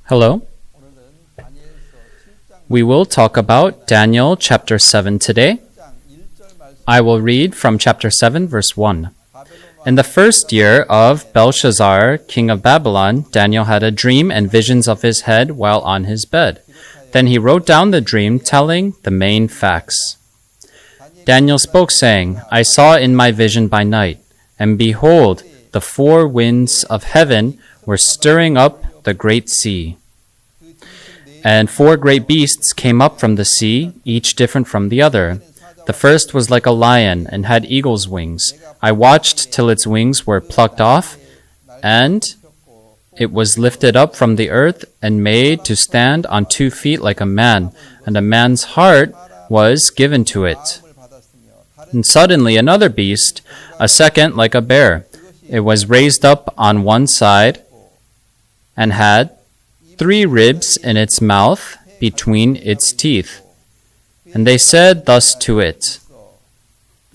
Hello. We will talk about Daniel chapter 7 today. I will read from chapter 7, verse 1. In the first year of Belshazzar, king of Babylon, Daniel had a dream and visions of his head while on his bed. Then he wrote down the dream, telling the main facts. Daniel spoke, saying, I saw in my vision by night, and behold, the four winds of heaven were stirring up the great sea. And four great beasts came up from the sea, each different from the other. The first was like a lion and had eagle's wings. I watched till its wings were plucked off, and it was lifted up from the earth and made to stand on 2 feet like a man, and a man's heart was given to it. And suddenly another beast, a second like a bear. It was raised up on one side and had 3 ribs in its mouth between its teeth. And they said thus to it,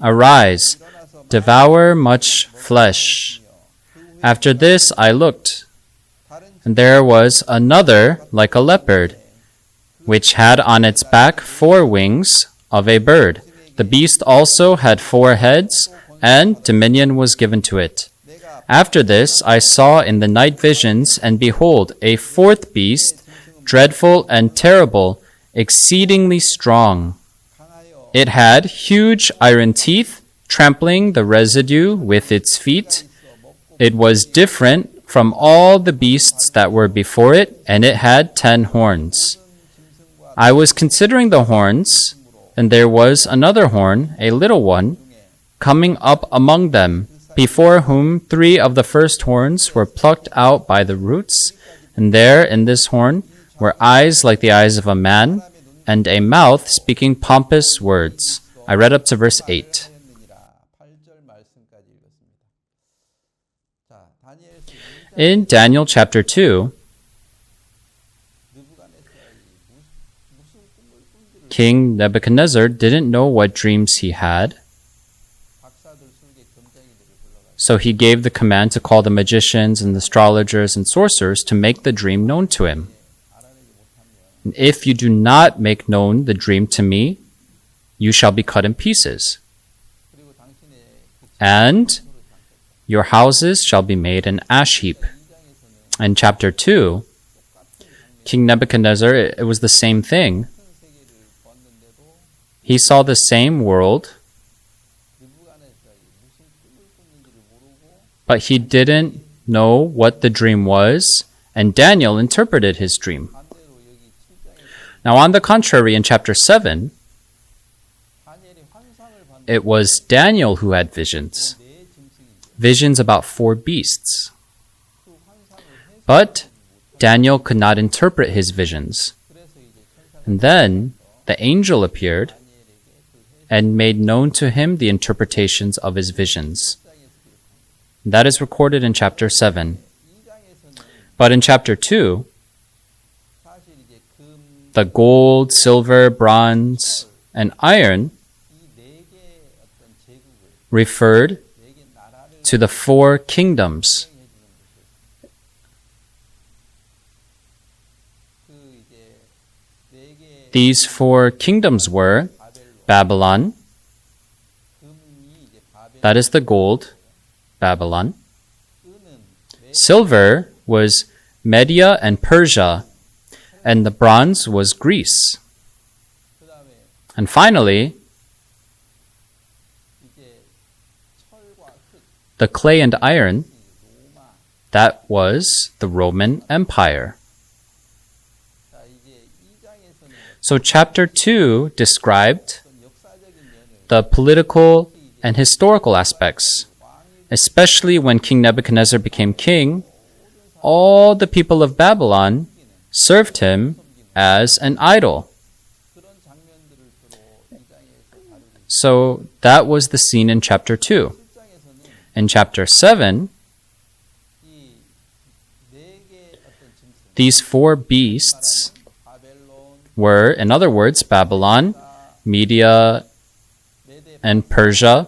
Arise, devour much flesh. After this I looked, and there was another like a leopard, which had on its back 4 wings of a bird. The beast also had 4 heads, and dominion was given to it. After this I saw in the night visions, and behold, a 4th beast, dreadful and terrible, exceedingly strong. It had huge iron teeth, trampling the residue with its feet. It was different from all the beasts that were before it, and it had 10 horns. I was considering the horns, and there was another horn, a little one, coming up among them, before whom 3 of the first horns were plucked out by the roots, and there in this horn were eyes like the eyes of a man, and a mouth speaking pompous words. I read up to verse 8. In Daniel chapter 2, King Nebuchadnezzar didn't know what dreams he had, so he gave the command to call the magicians and the astrologers and sorcerers to make the dream known to him. And if you do not make known the dream to me, you shall be cut in pieces, and your houses shall be made an ash heap. In chapter 2, King Nebuchadnezzar, it was the same thing. He saw the same world, but he didn't know what the dream was, and Daniel interpreted his dream. Now, on the contrary, in chapter 7, it was Daniel who had visions about 4 beasts. But Daniel could not interpret his visions. And then the angel appeared and made known to him the interpretations of his visions. That is recorded in chapter 7. But in chapter 2, the gold, silver, bronze, and iron referred to the 4 kingdoms. These 4 kingdoms were Babylon, that is the gold, Babylon. Silver was Media and Persia, and the bronze was Greece. And finally, the clay and iron, that was the Roman Empire. So chapter 2 described the political and historical aspects. Especially when King Nebuchadnezzar became king, all the people of Babylon served him as an idol. So that was the scene in chapter 2. In chapter 7, these 4 beasts were, in other words, Babylon, Media and Persia,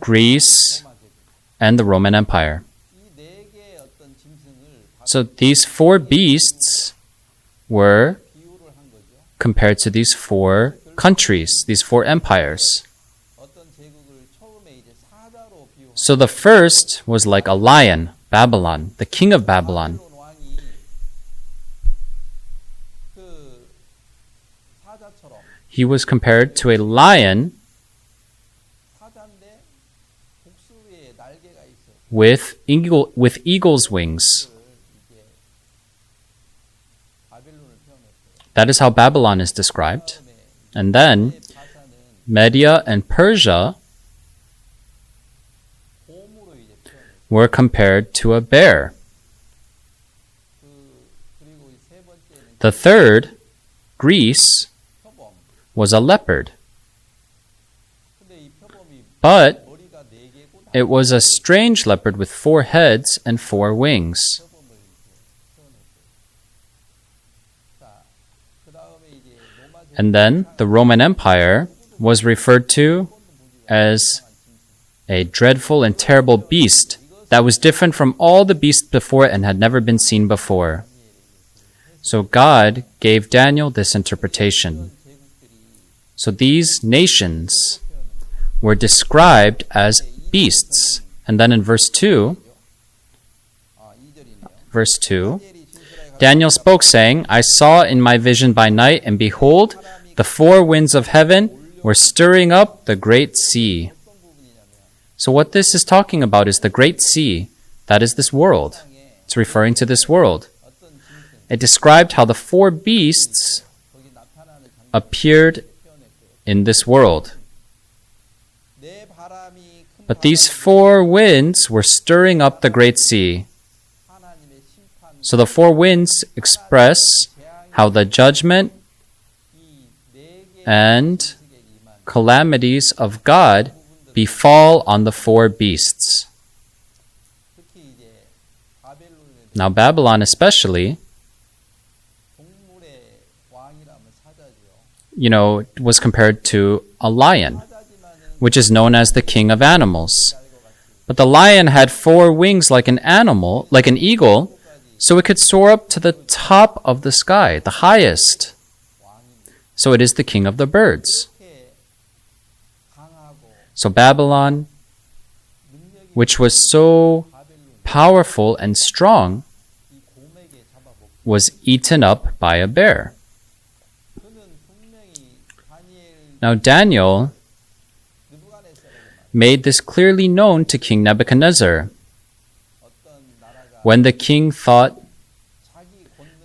Greece, and the Roman Empire. So these four beasts were compared to these four countries, these four empires. So the first was like a lion, Babylon, the king of Babylon. He was compared to a lion with eagle's wings. That is how Babylon is described. And then Media and Persia were compared to a bear. The third, Greece, was a leopard. But it was a strange leopard with 4 heads and 4 wings. And then the Roman Empire was referred to as a dreadful and terrible beast that was different from all the beasts before it and had never been seen before. So God gave Daniel this interpretation. So these nations were described as beasts. And then in verse 2, Daniel spoke, saying, I saw in my vision by night, and behold, the 4 winds of heaven were stirring up the great sea. So what this is talking about is the great sea. That is this world. It's referring to this world. It described how the 4 beasts appeared in this world. But these 4 winds were stirring up the great sea. So the 4 winds express how the judgment and calamities of God befall on the 4 beasts. Now Babylon especially, was compared to a lion, which is known as the king of animals. But the lion had 4 wings like an animal, like an eagle, so it could soar up to the top of the sky, the highest. So it is the king of the birds. So Babylon, which was so powerful and strong, was eaten up by a bear. Now Daniel made this clearly known to King Nebuchadnezzar. When the king thought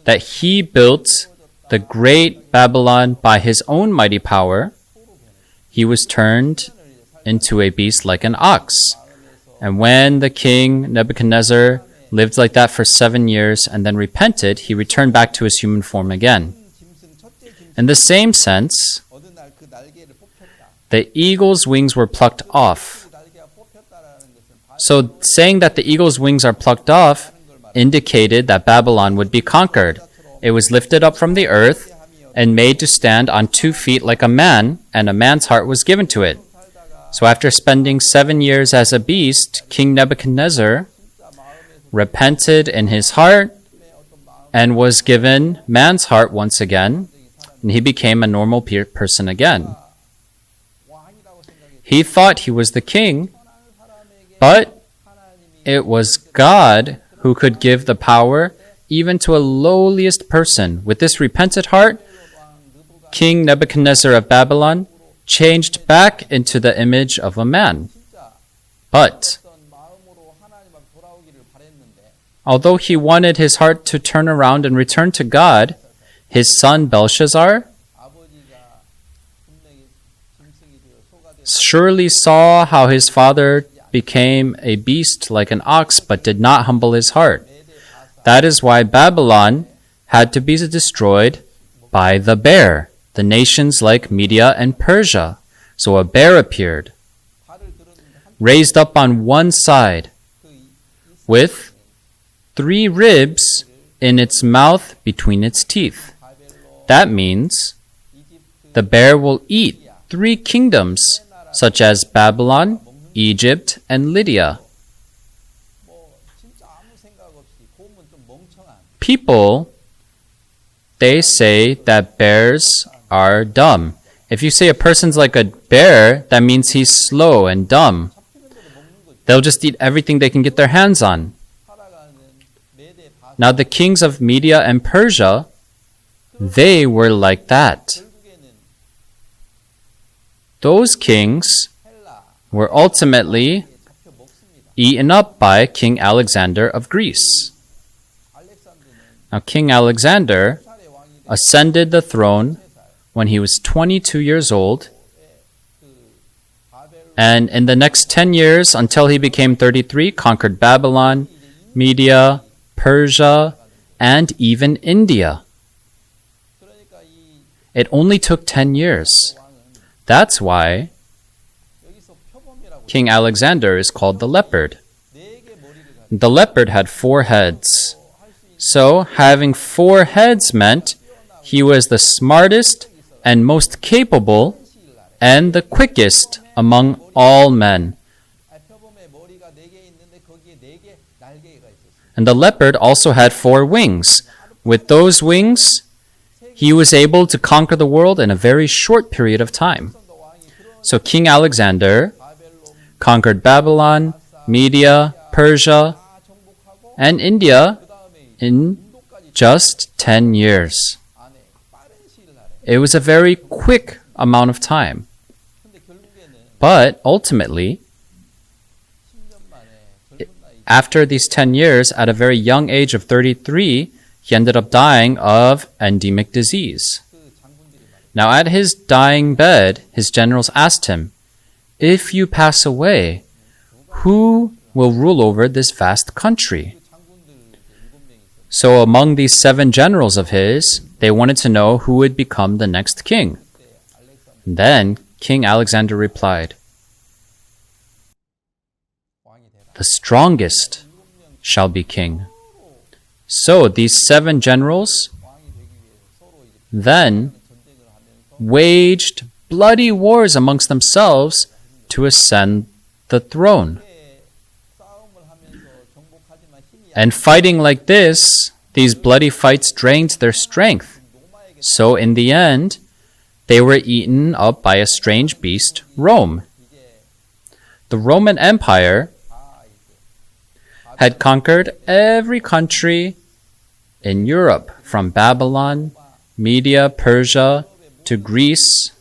that he built the great Babylon by his own mighty power, he was turned into a beast like an ox. And when the king Nebuchadnezzar lived like that for 7 years and then repented, he returned back to his human form again. In the same sense, the eagle's wings were plucked off. So saying that the eagle's wings are plucked off indicated that Babylon would be conquered. It was lifted up from the earth and made to stand on 2 feet like a man, and a man's heart was given to it. So after spending 7 years as a beast, King Nebuchadnezzar repented in his heart and was given man's heart once again, and he became a normal person again. He thought he was the king, but it was God who could give the power even to a lowliest person. With this repentant heart, King Nebuchadnezzar of Babylon changed back into the image of a man. But although he wanted his heart to turn around and return to God, his son Belshazzar surely saw how his father became a beast like an ox, but did not humble his heart. That is why Babylon had to be destroyed by the bear, the nations like Media and Persia. So a bear appeared, raised up on one side, with 3 ribs in its mouth between its teeth. That means the bear will eat 3 kingdoms, such as Babylon, Egypt, and Lydia. people, they say that bears are dumb. If you say a person's like a bear, that means he's slow and dumb. They'll just eat everything they can get their hands on. Now the kings of Media and Persia, they were like that. Those kings were ultimately eaten up by King Alexander of Greece. Now King Alexander ascended the throne when he was 22 years old, and in the next 10 years until he became 33, conquered Babylon, Media, Persia, and even India. It only took 10 years. That's why King Alexander is called the leopard. The leopard had 4 heads. So having 4 heads meant he was the smartest and most capable and the quickest among all men. And the leopard also had 4 wings. With those wings, he was able to conquer the world in a very short period of time. So King Alexander conquered Babylon, Media, Persia, and India in just 10 years. It was a very quick amount of time. But ultimately, after these 10 years, at a very young age of 33, he ended up dying of endemic disease. Now, at his dying bed, his generals asked him, "If you pass away, who will rule over this vast country?" So among these 7 generals of his, they wanted to know who would become the next king. Then King Alexander replied, "The strongest shall be king." So these 7 generals then waged bloody wars amongst themselves to ascend the throne. And fighting like this, these bloody fights drained their strength. So in the end, they were eaten up by a strange beast, Rome. The Roman Empire had conquered every country in Europe, from Babylon, Media, Persia, to Greece.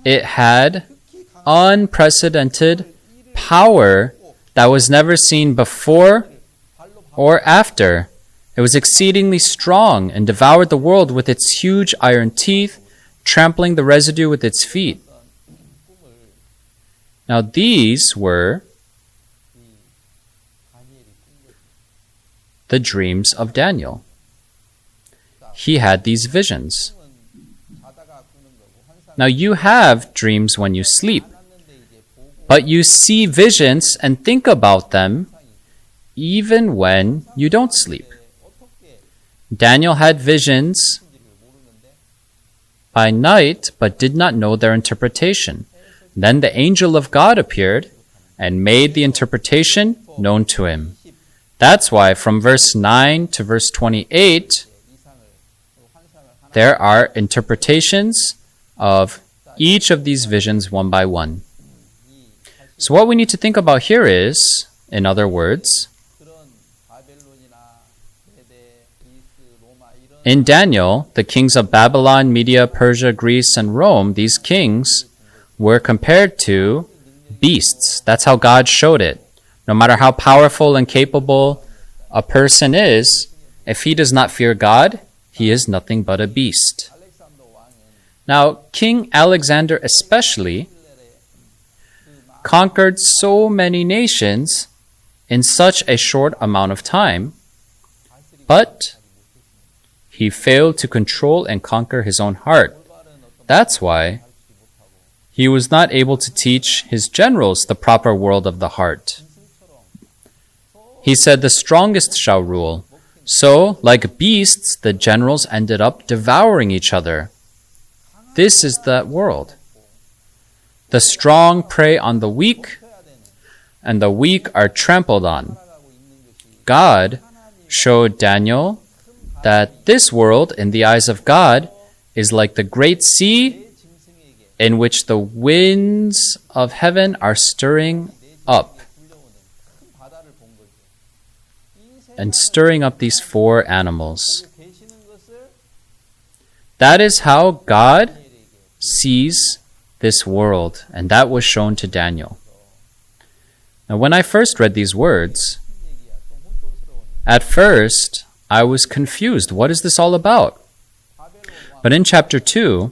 It had unprecedented power that was never seen before or after. It was exceedingly strong and devoured the world with its huge iron teeth, trampling the residue with its feet. Now these were the dreams of Daniel. He had these visions. Now you have dreams when you sleep, but you see visions and think about them even when you don't sleep. Daniel had visions by night, but did not know their interpretation. Then the angel of God appeared and made the interpretation known to him. That's why from verse 9 to verse 28, there are interpretations of each of these visions one by one. So what we need to think about here is, in other words, in Daniel, the kings of Babylon, Media, Persia, Greece, and Rome, these kings were compared to beasts. That's how God showed it. No matter how powerful and capable a person is, if he does not fear God, he is nothing but a beast. Now, King Alexander especially conquered so many nations in such a short amount of time, but he failed to control and conquer his own heart. That's why he was not able to teach his generals the proper world of the heart. He said, "The strongest shall rule." So, like beasts, the generals ended up devouring each other. This is that world. The strong prey on the weak, and the weak are trampled on. God showed Daniel that this world, in the eyes of God, is like the great sea in which the winds of heaven are stirring up and stirring up these four animals. That is how God sees this world, and that was shown to Daniel. Now, when I first read these words, at first I was confused. What is this all about? But in chapter 2,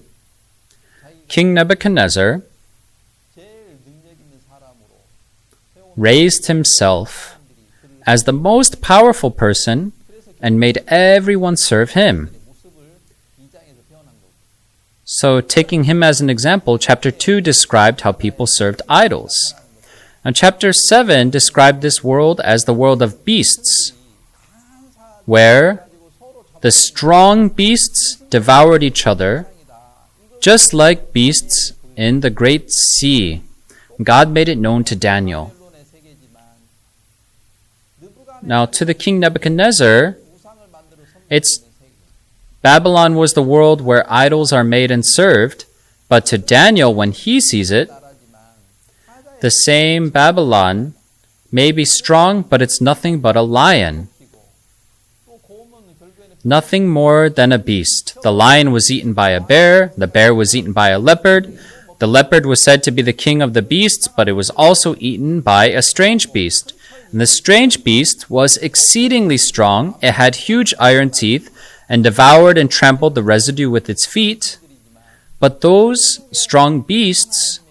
King Nebuchadnezzar raised himself as the most powerful person and made everyone serve him. So, taking him as an example, chapter 2 described how people served idols. Now, chapter 7 described this world as the world of beasts, where the strong beasts devoured each other, just like beasts in the great sea. God made it known to Daniel. Now, to the king Nebuchadnezzar, Babylon was the world where idols are made and served, but to Daniel, when he sees it, the same Babylon may be strong, but it's nothing but a lion. Nothing more than a beast. The lion was eaten by a bear, the bear was eaten by a leopard. The leopard was said to be the king of the beasts, but it was also eaten by a strange beast. And the strange beast was exceedingly strong. It had huge iron teeth and devoured and trampled the residue with its feet. But those strong beasts,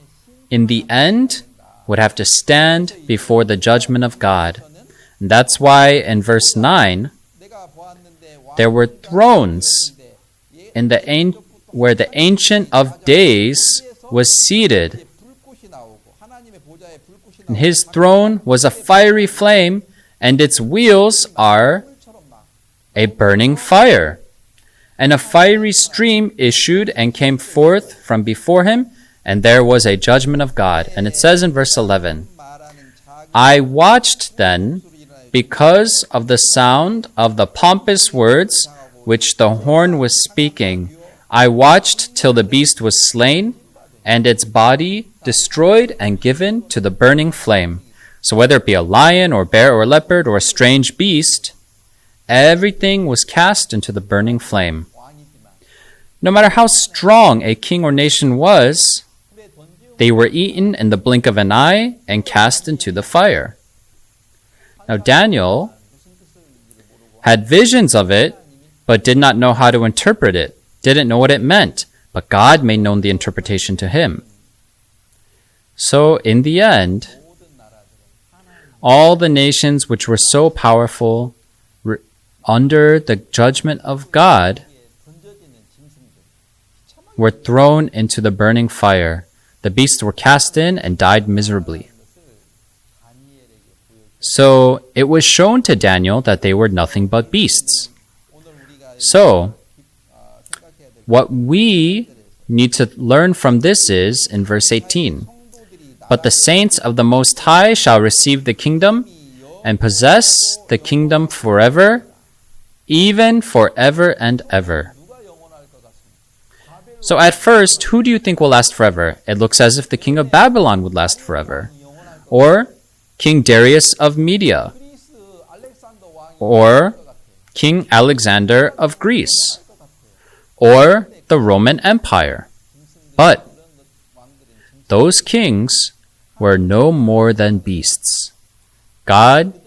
in the end, would have to stand before the judgment of God. And that's why in verse 9, there were thrones where the Ancient of Days was seated. And his throne was a fiery flame, and its wheels are a burning fire. And a fiery stream issued and came forth from before him, and there was a judgment of God. And it says in verse 11, I watched then, because of the sound of the pompous words which the horn was speaking. I watched till the beast was slain, and its body destroyed and given to the burning flame. So whether it be a lion or bear or leopard or a strange beast, everything was cast into the burning flame. No matter how strong a king or nation was, they were eaten in the blink of an eye and cast into the fire. Now Daniel had visions of it, but did not know how to interpret it, didn't know what it meant, but God made known the interpretation to him. So in the end, all the nations which were so powerful under the judgment of God were thrown into the burning fire. The beasts were cast in and died miserably. So it was shown to Daniel that they were nothing but beasts. So what we need to learn from this is in verse 18. But the saints of the Most High shall receive the kingdom and possess the kingdom forever, even forever and ever. So at first, who do you think will last forever? It looks as if the king of Babylon would last forever. Or King Darius of Media. Or King Alexander of Greece. Or the Roman Empire. But those kings were no more than beasts. God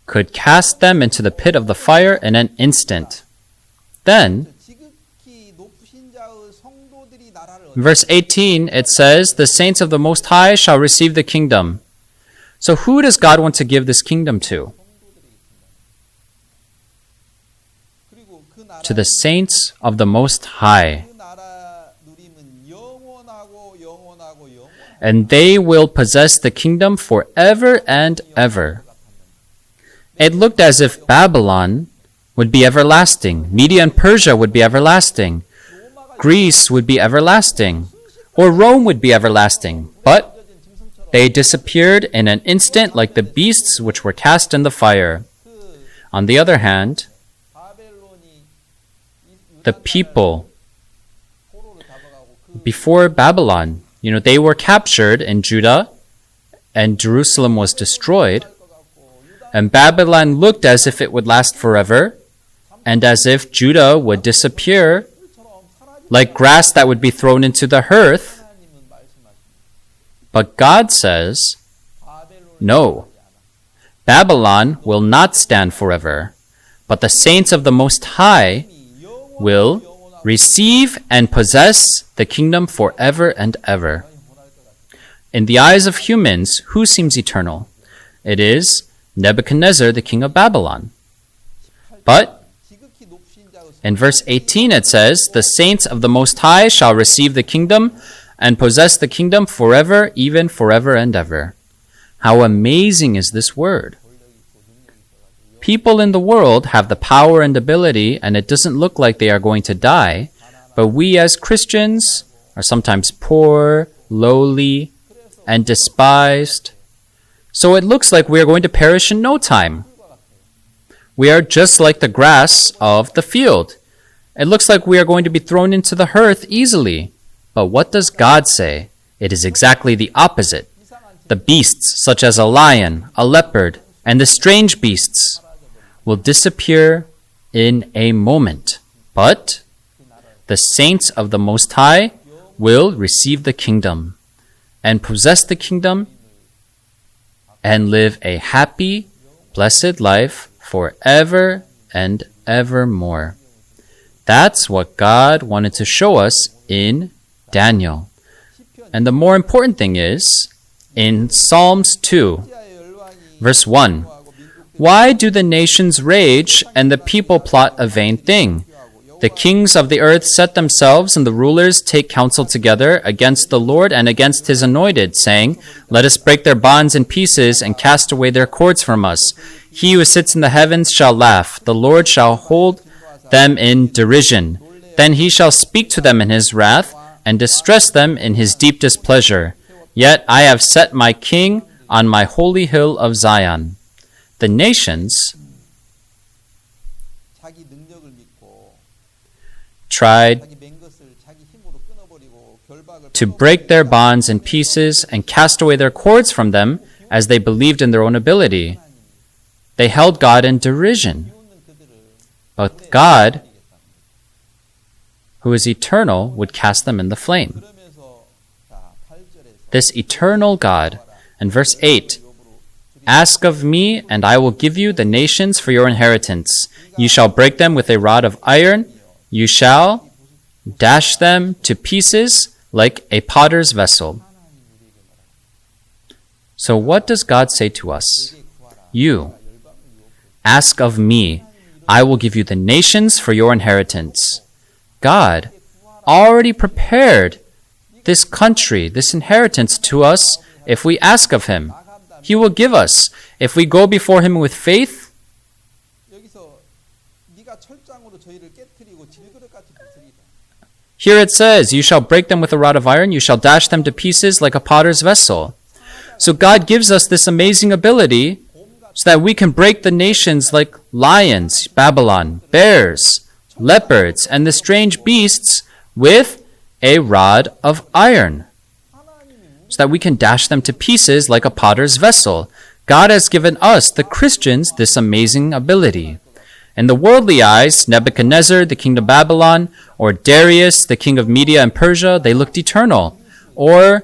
could cast them into the pit of the fire in an instant. Then, in verse 18, it says, the saints of the Most High shall receive the kingdom. So who does God want to give this kingdom to? To the saints of the Most High. And they will possess the kingdom forever and ever. It looked as if Babylon would be everlasting. Media and Persia would be everlasting. Greece would be everlasting. or Rome would be everlasting. But they disappeared in an instant like the beasts which were cast in the fire. On the other hand, the people before Babylon, they were captured in Judah and Jerusalem was destroyed. And Babylon looked as if it would last forever and as if Judah would disappear like grass that would be thrown into the hearth. But God says, no, Babylon will not stand forever, but the saints of the Most High will receive and possess the kingdom forever and ever. In the eyes of humans, who seems eternal? It is Nebuchadnezzar, the king of Babylon. But in verse 18 it says, the saints of the Most High shall receive the kingdom and possess the kingdom forever, even forever and ever. How amazing is this word! People in the world have the power and ability, and it doesn't look like they are going to die, but we as Christians are sometimes poor, lowly, and despised. So it looks like we are going to perish in no time. We are just like the grass of the field. It looks like we are going to be thrown into the hearth easily. But what does God say? It is exactly the opposite. The beasts, such as a lion, a leopard, and the strange beasts, will disappear in a moment. But the saints of the Most High will receive the kingdom and possess the kingdom and live a happy, blessed life forever and evermore. That's what God wanted to show us in Daniel. And the more important thing is, in Psalms 2, verse 1, why do the nations rage and the people plot a vain thing? The kings of the earth set themselves, and the rulers take counsel together against the Lord and against his anointed, saying, let us break their bonds in pieces and cast away their cords from us. He who sits in the heavens shall laugh. The Lord shall hold them in derision. Then he shall speak to them in his wrath and distress them in his deep displeasure. Yet I have set my king on my holy hill of Zion. The nations tried to break their bonds in pieces and cast away their cords from them as they believed in their own ability. They held God in derision. But God, who is eternal, would cast them in the flame. This eternal God, in verse 8, ask of me, and I will give you the nations for your inheritance. You shall break them with a rod of iron. You shall dash them to pieces like a potter's vessel. So what does God say to us? You, ask of me, I will give you the nations for your inheritance. God already prepared this country, this inheritance to us if we ask of him. He will give us. If we go before him with faith, here it says, you shall break them with a rod of iron, you shall dash them to pieces like a potter's vessel. So God gives us this amazing ability so that we can break the nations like lions, Babylon, bears, leopards, and the strange beasts with a rod of iron, so that we can dash them to pieces like a potter's vessel. God has given us, the Christians, this amazing ability. In the worldly eyes, Nebuchadnezzar, the king of Babylon, or Darius, the king of Media and Persia, they looked eternal. Or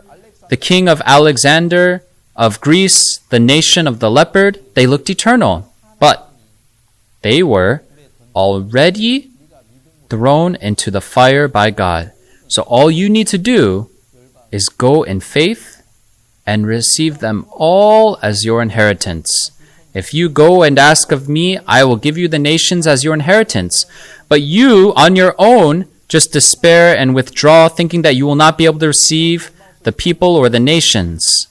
the king of Alexander of Greece, the nation of the leopard, they looked eternal. But they were already thrown into the fire by God. So all you need to do is go in faith and receive them all as your inheritance. If you go and ask of me, I will give you the nations as your inheritance. But you, on your own, just despair and withdraw, thinking that you will not be able to receive the people or the nations.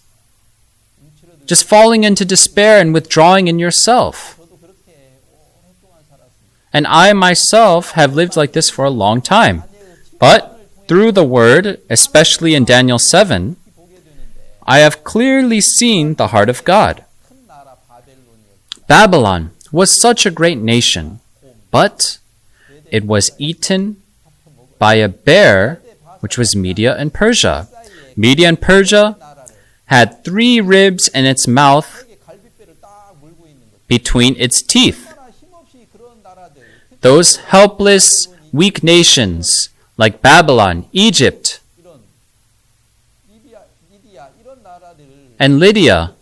Just falling into despair and withdrawing in yourself. And I myself have lived like this for a long time. But through the word, especially in Daniel 7, I have clearly seen the heart of God. Babylon was such a great nation, but it was eaten by a bear, which was Media and Persia. Media and Persia had 3 ribs in its mouth between its teeth. Those helpless, weak nations like Babylon, Egypt, and Lydia,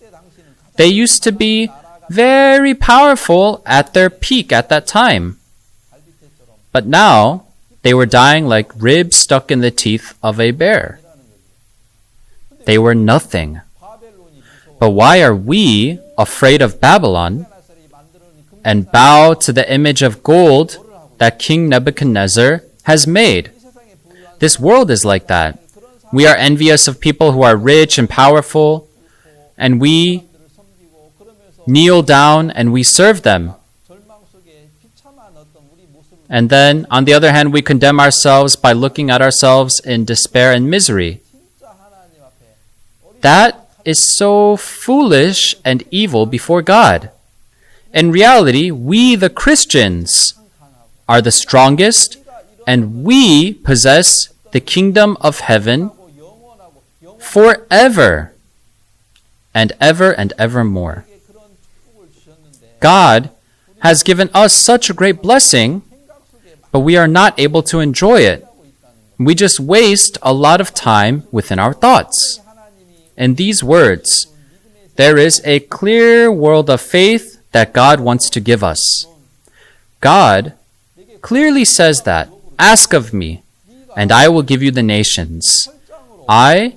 they used to be very powerful at their peak at that time. But now, they were dying like ribs stuck in the teeth of a bear. They were nothing. But why are we afraid of Babylon and bow to the image of gold that King Nebuchadnezzar has made? This world is like that. We are envious of people who are rich and powerful, and we kneel down and we serve them. And then, on the other hand, we condemn ourselves by looking at ourselves in despair and misery. That is so foolish and evil before God. In reality, we, the Christians, are the strongest, and we possess the kingdom of heaven forever and evermore. God has given us such a great blessing, but we are not able to enjoy it. We just waste a lot of time within our thoughts. In these words, there is a clear world of faith that God wants to give us. God clearly says that, "Ask of me, and I will give you the nations. I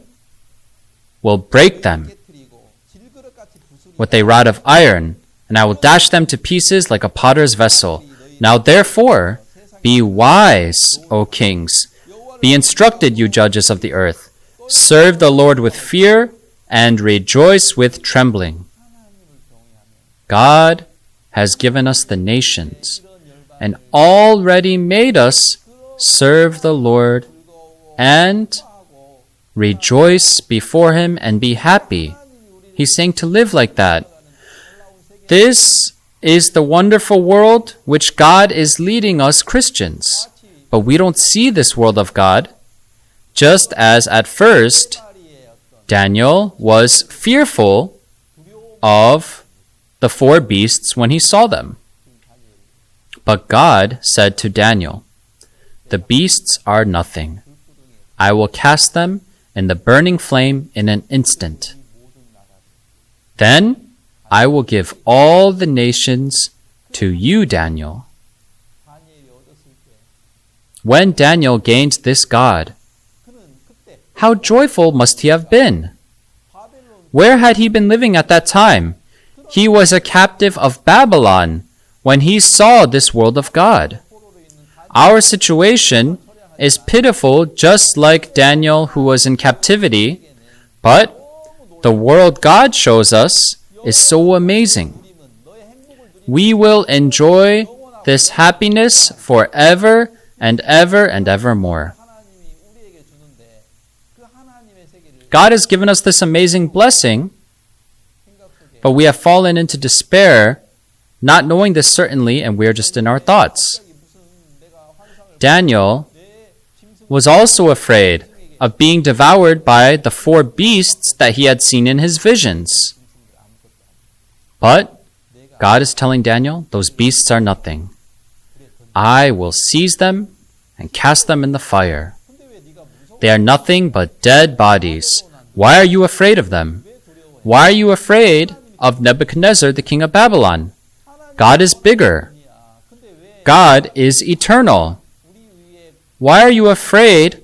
will break them with a rod of iron, and I will dash them to pieces like a potter's vessel. Now therefore, be wise, O kings. Be instructed, you judges of the earth. Serve the Lord with fear and rejoice with trembling." God has given us the nations and already made us serve the Lord and rejoice before Him and be happy. He's saying to live like that. This is the wonderful world which God is leading us Christians. But we don't see this world of God, just as at first Daniel was fearful of the 4 beasts when he saw them. But God said to Daniel, "The beasts are nothing. I will cast them in the burning flame in an instant. Then I will give all the nations to you, Daniel." When Daniel gained this God, how joyful must he have been? Where had he been living at that time? He was a captive of Babylon when he saw this world of God. Our situation is pitiful, just like Daniel who was in captivity, but the world God shows us is so amazing. We will enjoy this happiness forever and evermore. God has given us this amazing blessing, but we have fallen into despair, not knowing this certainly, and we are just in our thoughts. Daniel was also afraid of being devoured by the 4 beasts that he had seen in his visions. But God is telling Daniel, those beasts are nothing. I will seize them and cast them in the fire. They are nothing but dead bodies. Why are you afraid of them? Why are you afraid of Nebuchadnezzar, the king of Babylon? God is bigger. God is eternal. Why are you afraid?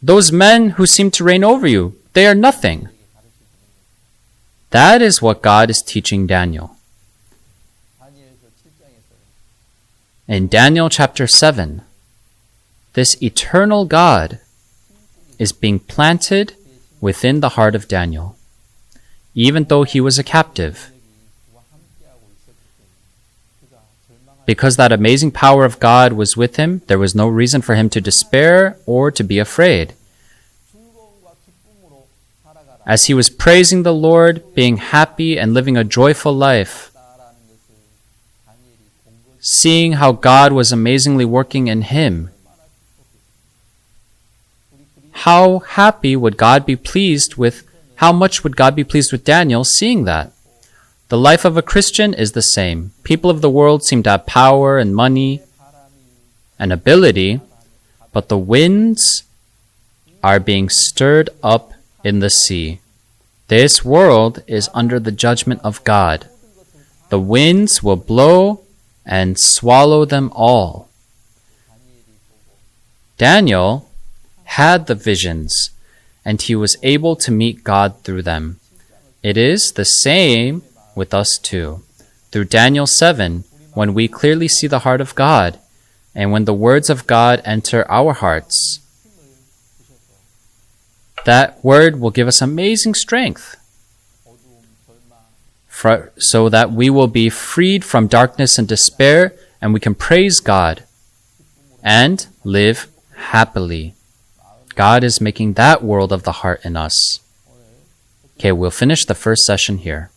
Those men who seem to reign over you, they are nothing. That is what God is teaching Daniel. In Daniel chapter 7, this eternal God is being planted within the heart of Daniel, even though he was a captive. Because that amazing power of God was with him, there was no reason for him to despair or to be afraid. As he was praising the Lord, being happy and living a joyful life, seeing how God was amazingly working in him, how much would God be pleased with Daniel seeing that? The life of a Christian is the same. People of the world seem to have power and money and ability, but the winds are being stirred up in the sea. This world is under the judgment of God. The winds will blow and swallow them all. Daniel had the visions, and he was able to meet God through them. It is the same with us too. Through Daniel 7, when we clearly see the heart of God, and when the words of God enter our hearts, that word will give us amazing strength so that we will be freed from darkness and despair, and we can praise God and live happily. God is making that world of the heart in us. Okay, we'll finish the first session here.